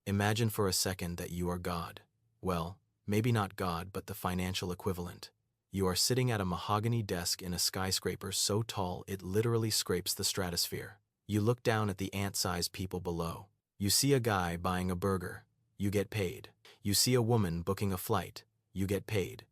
Imagine for a second that you are God. Well, maybe not God, but the financial equivalent. You are sitting at a mahogany desk in a skyscraper so tall it literally scrapes the stratosphere. You look down at the ant-sized people below. You see a guy buying a burger. You get paid. You see a woman booking a flight. You get paid.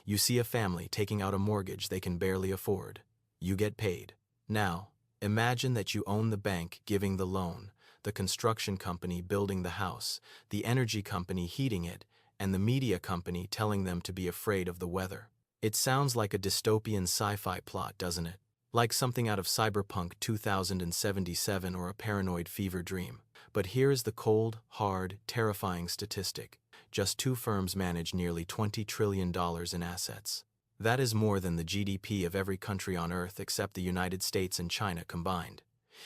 You see a family taking out a mortgage they can barely afford. You get paid. Now, imagine that you own the bank giving the loan, the construction company building the house, the energy company heating it, and the media company telling them to be afraid of the weather. It sounds like a dystopian sci-fi plot, doesn't it? Like something out of Cyberpunk 2077 or a paranoid fever dream. But here is the cold, hard, terrifying statistic. Just two firms manage nearly $20 trillion in assets. That is more than the GDP of every country on Earth except the United States and China combined.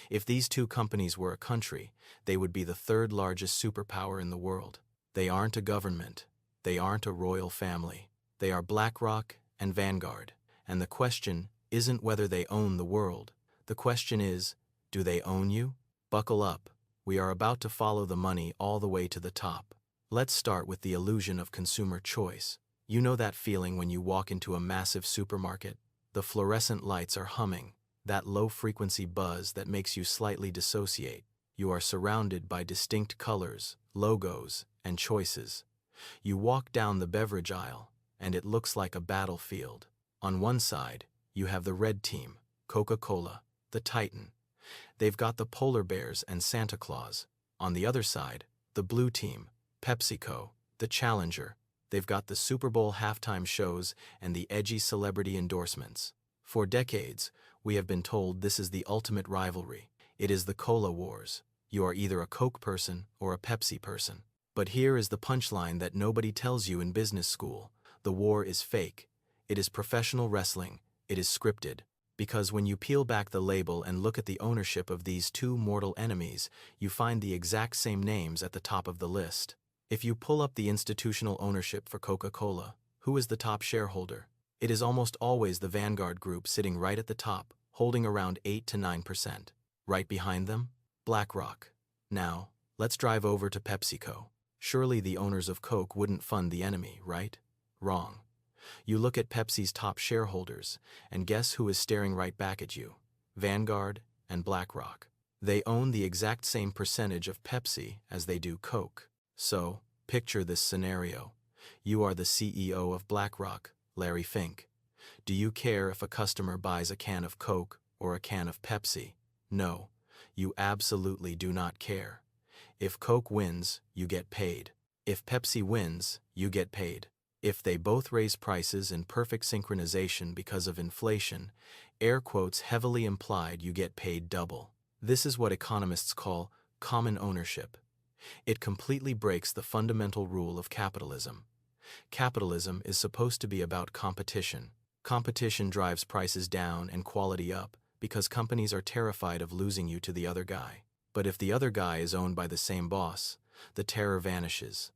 If these two companies were a country, they would be the third largest superpower in the world. They aren't a government. They aren't a royal family. They are BlackRock and Vanguard. And the question isn't whether they own the world. The question is, do they own you? Buckle up. We are about to follow the money all the way to the top. Let's start with the illusion of consumer choice. You know that feeling when you walk into a massive supermarket? The fluorescent lights are humming, that low-frequency buzz that makes you slightly dissociate. You are surrounded by distinct colors, logos, and choices. You walk down the beverage aisle, and it looks like a battlefield. On one side, you have the red team, Coca-Cola, the Titan. They've got the polar bears and Santa Claus. On the other side, the blue team, PepsiCo, the challenger. They've got the Super Bowl halftime shows and the edgy celebrity endorsements. For decades, we have been told this is the ultimate rivalry. It is the Cola Wars. You are either a Coke person or a Pepsi person. But here is the punchline that nobody tells you in business school. The war is fake. It is professional wrestling. It is scripted. Because when you peel back the label and look at the ownership of these two mortal enemies, you find the exact same names at the top of the list. If you pull up the institutional ownership for Coca-Cola, who is the top shareholder? It is almost always the Vanguard Group sitting right at the top, holding around 8 to 9%. Right behind them, BlackRock. Now, let's drive over to PepsiCo. Surely the owners of Coke wouldn't fund the enemy, right? Wrong. You look at Pepsi's top shareholders, and guess who is staring right back at you? Vanguard and BlackRock. They own the exact same percentage of Pepsi as they do Coke. So, picture this scenario. You are the CEO of BlackRock, Larry Fink. Do you care if a customer buys a can of Coke or a can of Pepsi? No, you absolutely do not care. If Coke wins, you get paid. If Pepsi wins, you get paid. If they both raise prices in perfect synchronization because of inflation, air quotes heavily implied, you get paid double. This is what economists call common ownership. It completely breaks the fundamental rule of capitalism. Capitalism is supposed to be about competition. Competition drives prices down and quality up because companies are terrified of losing you to the other guy. But if the other guy is owned by the same boss, the terror vanishes.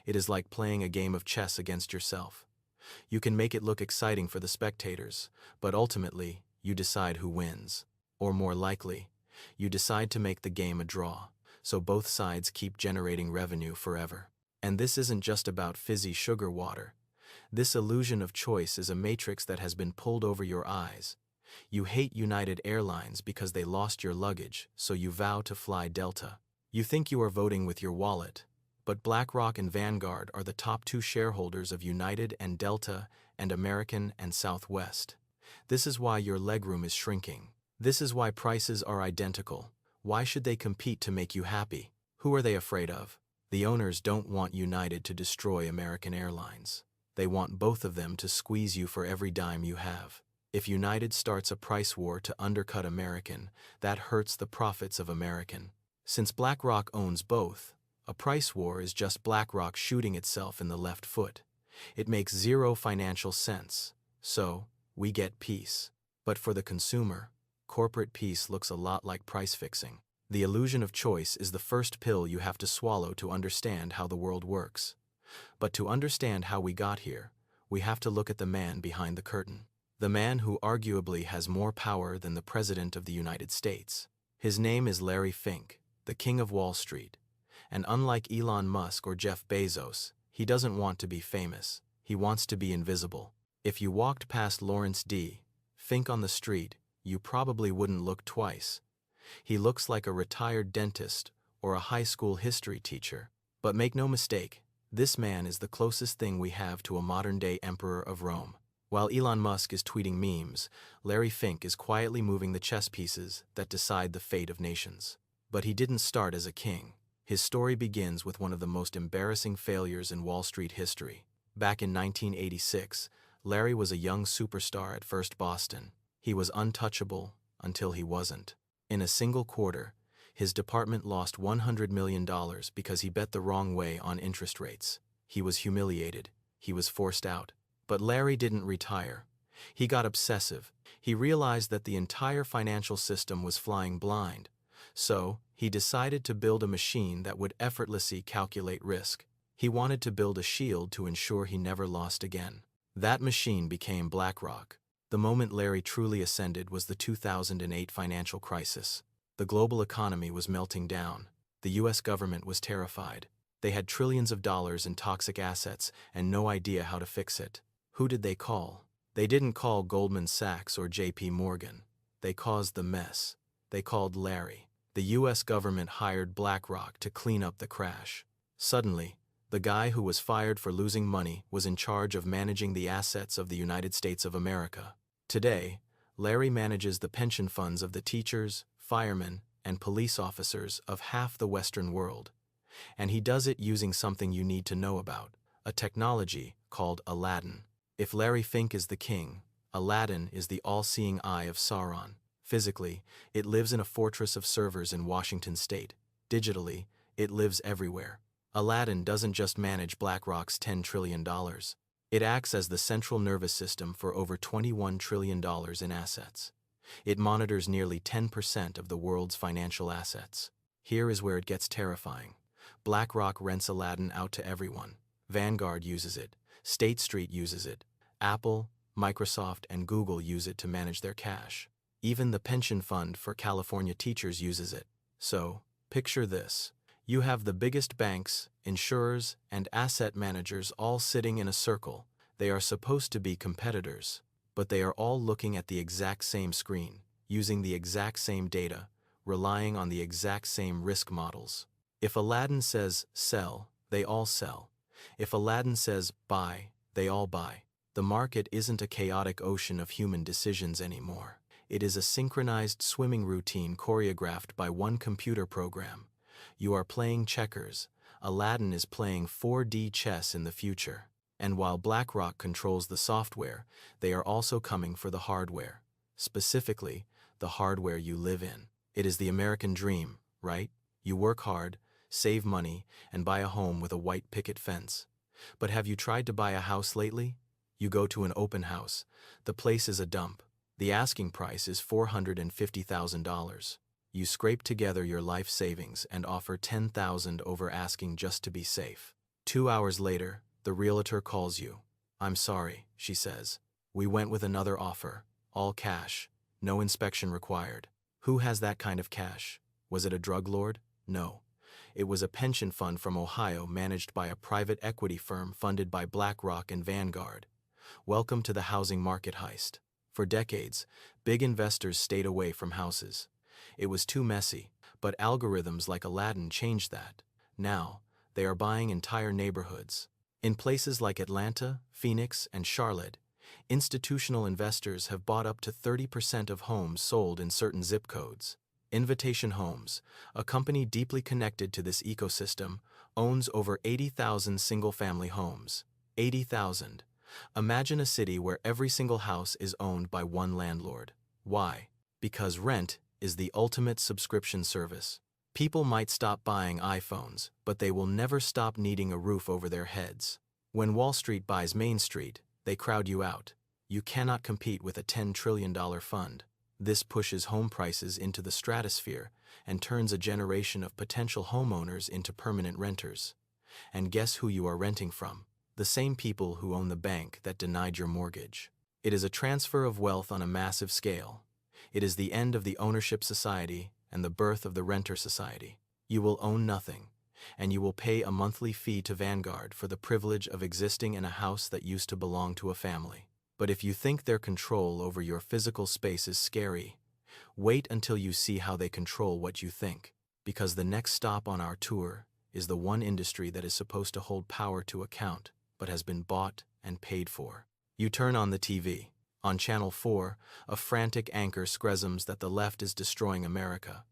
It is like playing a game of chess against yourself. You can make it look exciting for the spectators, but ultimately, you decide who wins. Or more likely, you decide to make the game a draw, so both sides keep generating revenue forever. And this isn't just about fizzy sugar water. This illusion of choice is a matrix that has been pulled over your eyes. You hate United Airlines because they lost your luggage, so you vow to fly Delta. You think you are voting with your wallet, but BlackRock and Vanguard are the top two shareholders of United and Delta and American and Southwest. This is why your legroom is shrinking. This is why prices are identical. Why should they compete to make you happy? Who are they afraid of? The owners don't want United to destroy American Airlines. They want both of them to squeeze you for every dime you have. If United starts a price war to undercut American, that hurts the profits of American. Since BlackRock owns both, a price war is just BlackRock shooting itself in the left foot. It makes zero financial sense. So, we get peace. But for the consumer, corporate peace looks a lot like price fixing. The illusion of choice is the first pill you have to swallow to understand how the world works. But to understand how we got here, we have to look at the man behind the curtain. The man who arguably has more power than the President of the United States. His name is Larry Fink, the King of Wall Street. And unlike Elon Musk or Jeff Bezos, he doesn't want to be famous. He wants to be invisible. If you walked past Lawrence D. Fink on the street, you probably wouldn't look twice. He looks like a retired dentist or a high school history teacher. But make no mistake, this man is the closest thing we have to a modern-day emperor of Rome. While Elon Musk is tweeting memes, Larry Fink is quietly moving the chess pieces that decide the fate of nations. But he didn't start as a king. His story begins with one of the most embarrassing failures in Wall Street history. Back in 1986, Larry was a young superstar at First Boston. He was untouchable until he wasn't. In a single quarter, his department lost $100 million because he bet the wrong way on interest rates. He was humiliated. He was forced out. But Larry didn't retire. He got obsessive. He realized that the entire financial system was flying blind. So, he decided to build a machine that would effortlessly calculate risk. He wanted to build a shield to ensure he never lost again. That machine became BlackRock. The moment Larry truly ascended was the 2008 financial crisis. The global economy was melting down. The US government was terrified. They had trillions of dollars in toxic assets and no idea how to fix it. Who did they call? They didn't call Goldman Sachs or JP Morgan. They caused the mess. They called Larry. The US government hired BlackRock to clean up the crash. Suddenly, the guy who was fired for losing money was in charge of managing the assets of the United States of America. Today, Larry manages the pension funds of the teachers, firemen, and police officers of half the Western world. And he does it using something you need to know about, a technology called Aladdin. If Larry Fink is the king, Aladdin is the all-seeing eye of Sauron. Physically, it lives in a fortress of servers in Washington state. Digitally, it lives everywhere. Aladdin doesn't just manage BlackRock's $10 trillion. It acts as the central nervous system for over $21 trillion in assets. It monitors nearly 10% of the world's financial assets. Here is where it gets terrifying. BlackRock rents Aladdin out to everyone. Vanguard uses it. State Street uses it. Apple, Microsoft, and Google use it to manage their cash. Even the pension fund for California teachers uses it. So, picture this. You have the biggest banks, insurers, and asset managers all sitting in a circle. They are supposed to be competitors, but they are all looking at the exact same screen, using the exact same data, relying on the exact same risk models. If Aladdin says sell, they all sell. If Aladdin says buy, they all buy. The market isn't a chaotic ocean of human decisions anymore. It is a synchronized swimming routine choreographed by one computer program. You are playing checkers. Aladdin is playing 4D chess in the future. And while BlackRock controls the software, they are also coming for the hardware. Specifically, the hardware you live in. It is the American dream, right? You work hard, save money, and buy a home with a white picket fence. But have you tried to buy a house lately? You go to an open house. The place is a dump. The asking price is $450,000. You scrape together your life savings and offer $10,000 over asking just to be safe. 2 hours later, the realtor calls you. "I'm sorry," she says. "We went with another offer. All cash. No inspection required." Who has that kind of cash? Was it a drug lord? No. It was a pension fund from Ohio managed by a private equity firm funded by BlackRock and Vanguard. Welcome to the housing market heist. For decades, big investors stayed away from houses. It was too messy, but algorithms like Aladdin changed that. Now, they are buying entire neighborhoods. In places like Atlanta, Phoenix, and Charlotte, institutional investors have bought up to 30% of homes sold in certain zip codes. Invitation Homes, a company deeply connected to this ecosystem, owns over 80,000 single-family homes. 80,000. Imagine a city where every single house is owned by one landlord. Why? Because rent is the ultimate subscription service. People might stop buying iPhones, but they will never stop needing a roof over their heads. When Wall Street buys Main Street, they crowd you out. You cannot compete with a $10 trillion fund. This pushes home prices into the stratosphere and turns a generation of potential homeowners into permanent renters. And guess who you are renting from? The same people who own the bank that denied your mortgage. It is a transfer of wealth on a massive scale. It is the end of the ownership society and the birth of the renter society. You will own nothing. and you will pay a monthly fee to Vanguard for the privilege of existing in a house that used to belong to a family. But if you think their control over your physical space is scary, wait until you see how they control what you think, because the next stop on our tour is the one industry that is supposed to hold power to account, but has been bought and paid for. You turn on the TV. On Channel 4, a frantic anchor screams that the left is destroying America.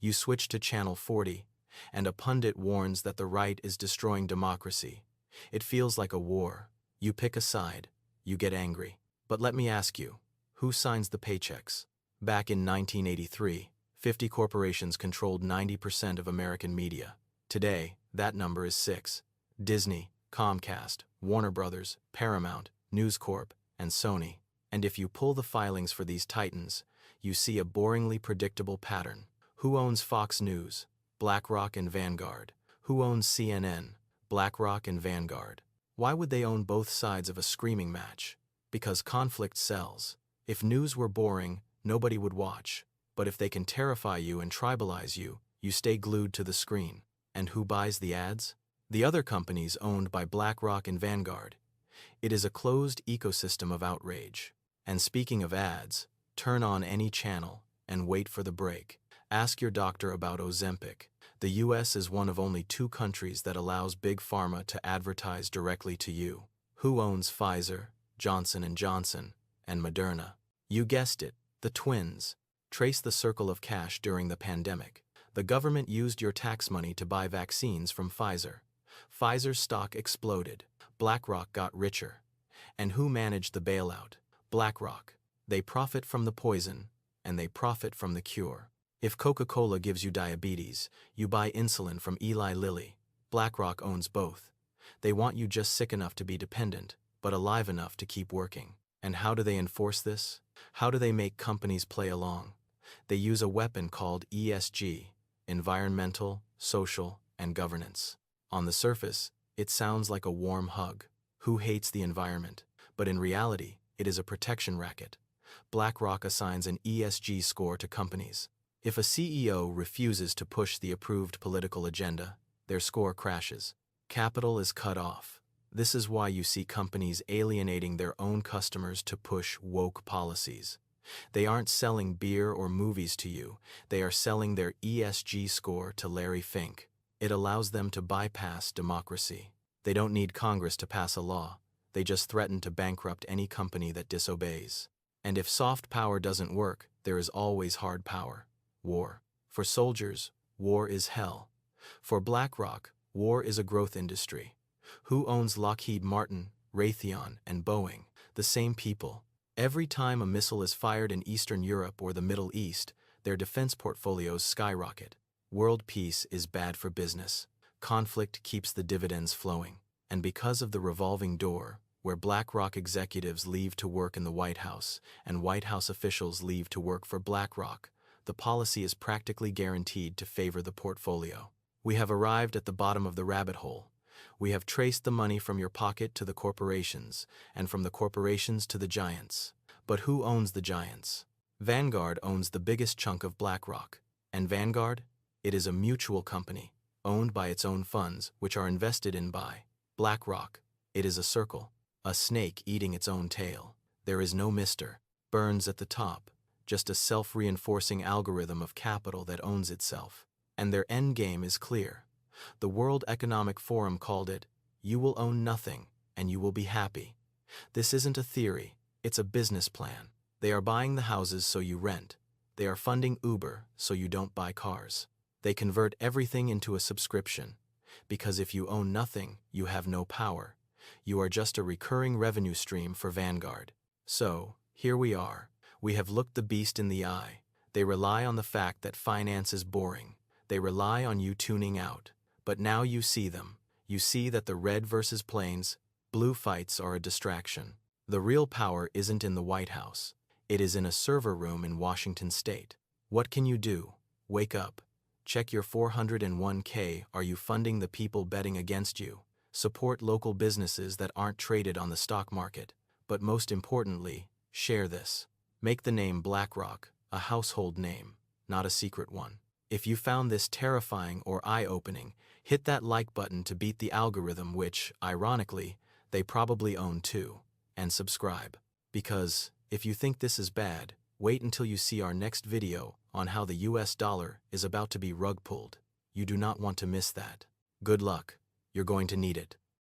You switch to Channel 40, and a pundit warns that the right is destroying democracy. It feels like a war. You pick a side. You get angry. But let me ask you, who signs the paychecks? Back in 1983, 50 corporations controlled 90% of American media. Today, that number is 6. Disney, Comcast, Warner Brothers, Paramount, News Corp, and Sony. And if you pull the filings for these titans, you see a boringly predictable pattern. Who owns Fox News? BlackRock and Vanguard. Who owns CNN? BlackRock and Vanguard. Why would they own both sides of a screaming match? Because conflict sells. If news were boring, nobody would watch. But if they can terrify you and tribalize you, you stay glued to the screen. And who buys the ads? The other companies owned by BlackRock and Vanguard. It is a closed ecosystem of outrage. And speaking of ads, turn on any channel and wait for the break. Ask your doctor about Ozempic. The US is one of only 2 countries that allows Big Pharma to advertise directly to you. Who owns Pfizer, Johnson & Johnson, and Moderna? You guessed it, the twins. Trace the circle of cash during the pandemic. The government used your tax money to buy vaccines from Pfizer. Pfizer's stock exploded. BlackRock got richer. And who managed the bailout? BlackRock. They profit from the poison, and they profit from the cure. If Coca-Cola gives you diabetes, you buy insulin from Eli Lilly. BlackRock owns both. They want you just sick enough to be dependent, but alive enough to keep working. And how do they enforce this? How do they make companies play along? They use a weapon called ESG, environmental, social, and governance. On the surface, it sounds like a warm hug. Who hates the environment? But in reality, it is a protection racket. BlackRock assigns an ESG score to companies. If a CEO refuses to push the approved political agenda, their score crashes. Capital is cut off. This is why you see companies alienating their own customers to push woke policies. They aren't selling beer or movies to you. They are selling their ESG score to Larry Fink. It allows them to bypass democracy. They don't need Congress to pass a law. They just threaten to bankrupt any company that disobeys. And if soft power doesn't work, there is always hard power. War. For soldiers, war is hell. For BlackRock, war is a growth industry. Who owns Lockheed Martin, Raytheon, and Boeing? The same people. Every time a missile is fired in Eastern Europe or the Middle East, their defense portfolios skyrocket. World peace is bad for business. Conflict keeps the dividends flowing. And because of the revolving door, where BlackRock executives leave to work in the White House and White House officials leave to work for BlackRock, the policy is practically guaranteed to favor the portfolio. We have arrived at the bottom of the rabbit hole. We have traced the money from your pocket to the corporations, and from the corporations to the giants. But who owns the giants? Vanguard owns the biggest chunk of BlackRock. And Vanguard? It is a mutual company, owned by its own funds, which are invested in by BlackRock. It is a circle, a snake eating its own tail. There is no Mr. Burns at the top, just a self-reinforcing algorithm of capital that owns itself. And their end game is clear. The World Economic Forum called it, "You will own nothing, and you will be happy." This isn't a theory, it's a business plan. They are buying the houses so you rent. They are funding Uber so you don't buy cars. They convert everything into a subscription. Because if you own nothing, you have no power. You are just a recurring revenue stream for Vanguard. So, here we are. We have looked the beast in the eye. They rely on the fact that finance is boring. They rely on you tuning out. But now you see them. You see that the red versus plains, blue fights are a distraction. The real power isn't in the White House. It is in a server room in Washington State. What can you do? Wake up. Check your 401k. Are you funding the people betting against you? Support local businesses that aren't traded on the stock market. But most importantly, share this. Make the name BlackRock a household name, not a secret one. If you found this terrifying or eye-opening, hit that like button to beat the algorithm, which, ironically, they probably own too, and subscribe. Because, if you think this is bad, wait until you see our next video on how the US dollar is about to be rug pulled. You do not want to miss that. Good luck. You're going to need it.